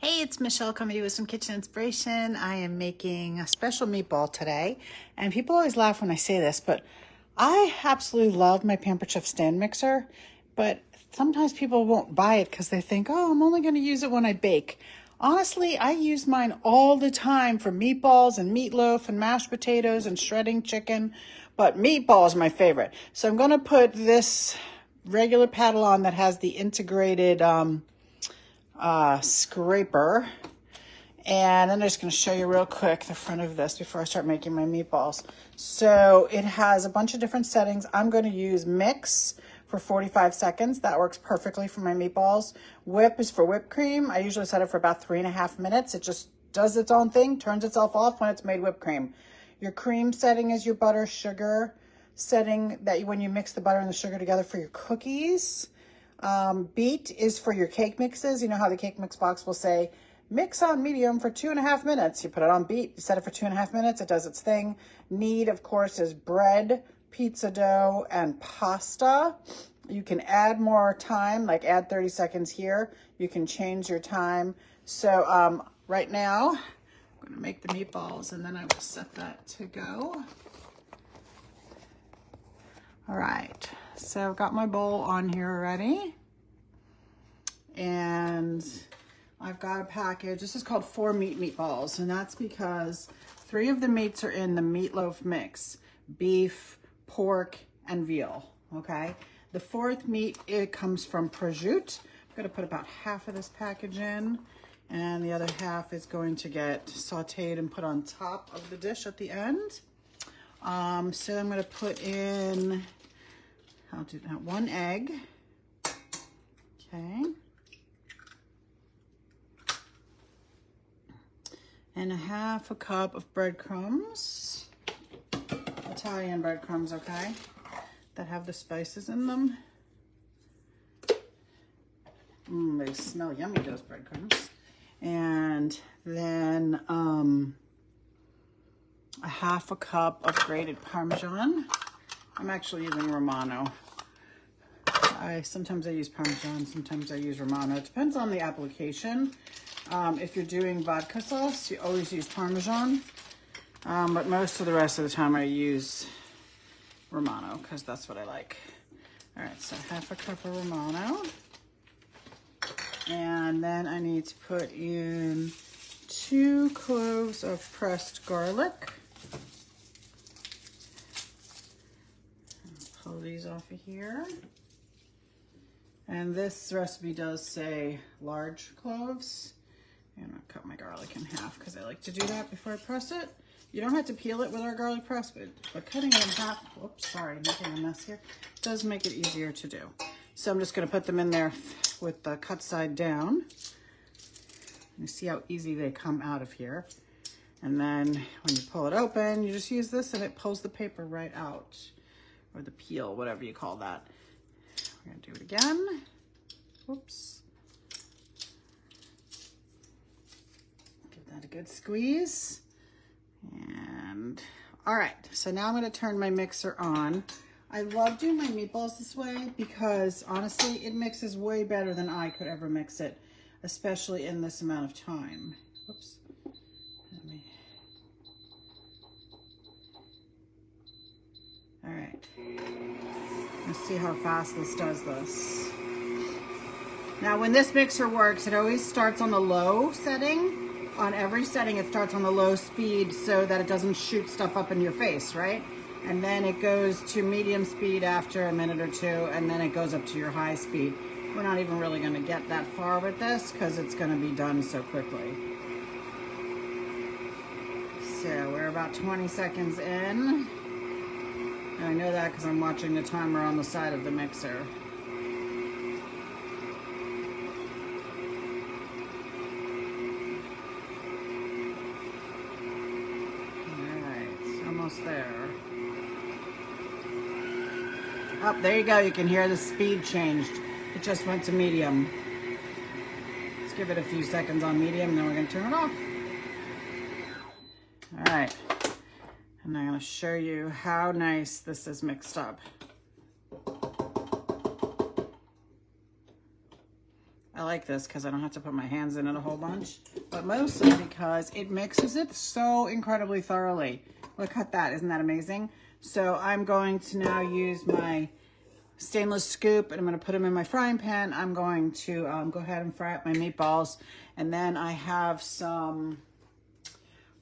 Hey, it's Michelle coming to you with some kitchen inspiration. I am making a special meatball today, and people always laugh when I say this, but I absolutely love my Pampered Chef stand mixer, but sometimes people won't buy it because they think, oh, I'm only going to use it when I bake. Honestly, I use mine all the time for meatballs and meatloaf and mashed potatoes and shredding chicken, but meatball is my favorite. So I'm going to put this regular paddle on that has the integrated scraper. And then I'm just going to show you real quick the front of this before I start making my meatballs. So it has a bunch of different settings. I'm going to use mix for 45 seconds. That works perfectly for my meatballs. Whip is for whipped cream. I usually set it for about 3.5 minutes. It just does its own thing, turns itself off when it's made whipped cream. Your cream setting is your butter sugar setting that when you mix the butter and the sugar together for your cookies. Beat is for your cake mixes. You know how the cake mix box will say, mix on medium for 2.5 minutes. You put it on beat, you set it for 2.5 minutes, it does its thing. Knead, of course, is bread, pizza dough, and pasta. You can add more time, like add 30 seconds here. You can change your time. So right now, I'm gonna make the meatballs and then I will set that to go. All right, so I've got my bowl on here already. And I've got a package. This is called 4 meat meatballs, and that's because 3 of the meats are in the meatloaf mix: beef, pork, and veal, okay? The 4th meat, it comes from prosciutto. I'm gonna put about half of this package in, and the other half is going to get sauteed and put on top of the dish at the end. So I'm gonna put in, I'll do that, 1 egg, okay? And 1/2 cup of breadcrumbs, Italian breadcrumbs, okay, that have the spices in them. They smell yummy, those breadcrumbs. And then 1/2 cup of grated Parmesan. I'm actually using Romano. Sometimes I use Parmesan, sometimes I use Romano. It depends on the application. If you're doing vodka sauce, you always use Parmesan. But most of the rest of the time I use Romano because that's what I like. All right, so 1/2 cup of Romano. And then I need to put in 2 cloves of pressed garlic. Pull these off of here. And this recipe does say large cloves. And I'll cut my garlic in half because I like to do that before I press it. You don't have to peel it with our garlic press, but cutting it in half, whoops, sorry, making a mess here, does make it easier to do. So I'm just gonna put them in there with the cut side down. You see how easy they come out of here. And then when you pull it open, you just use this and it pulls the paper right out, or the peel, whatever you call that. We're gonna do it again. Whoops. Give that a good squeeze. And all right, so now I'm gonna turn my mixer on. I love doing my meatballs this way because honestly, it mixes way better than I could ever mix it, especially in this amount of time. Whoops. All right. Let's see how fast this does this. Now, when this mixer works, it always starts on the low setting. On every setting, it starts on the low speed so that it doesn't shoot stuff up in your face, right? And then it goes to medium speed after a minute or 2, and then it goes up to your high speed. We're not even really gonna get that far with this because it's gonna be done so quickly. So we're about 20 seconds in. And I know that because I'm watching the timer on the side of the mixer. There. Oh, there you go. You can hear the speed changed. It just went to medium. Let's give it a few seconds on medium, and then we're going to turn it off. All right. And I'm going to show you how nice this is mixed up. I I like this because I don't have to put my hands in it a whole bunch, but mostly because it mixes it so incredibly thoroughly. Look at that, isn't that amazing? So I'm going to now use my stainless scoop and I'm going to put them in my frying pan. I'm going to go ahead and fry up my meatballs, and then I have some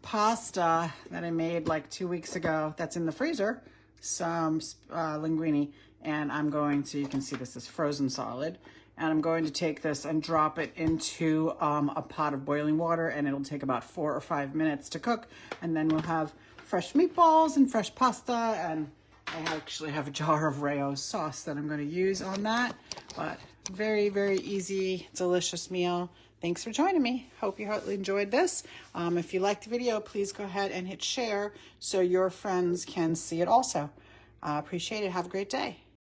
pasta that I made like 2 weeks ago that's in the freezer, some linguine, and I'm going to, you can see this is frozen solid, and I'm going to take this and drop it into a pot of boiling water, and it'll take about 4 or 5 minutes to cook, and then we'll have fresh meatballs and fresh pasta, and I actually have a jar of Rayo sauce that I'm going to use on that. But very, very easy, delicious meal. Thanks for joining me. Hope you enjoyed this. If you liked the video, please go ahead and hit share so your friends can see it also. Appreciate it. Have a great day.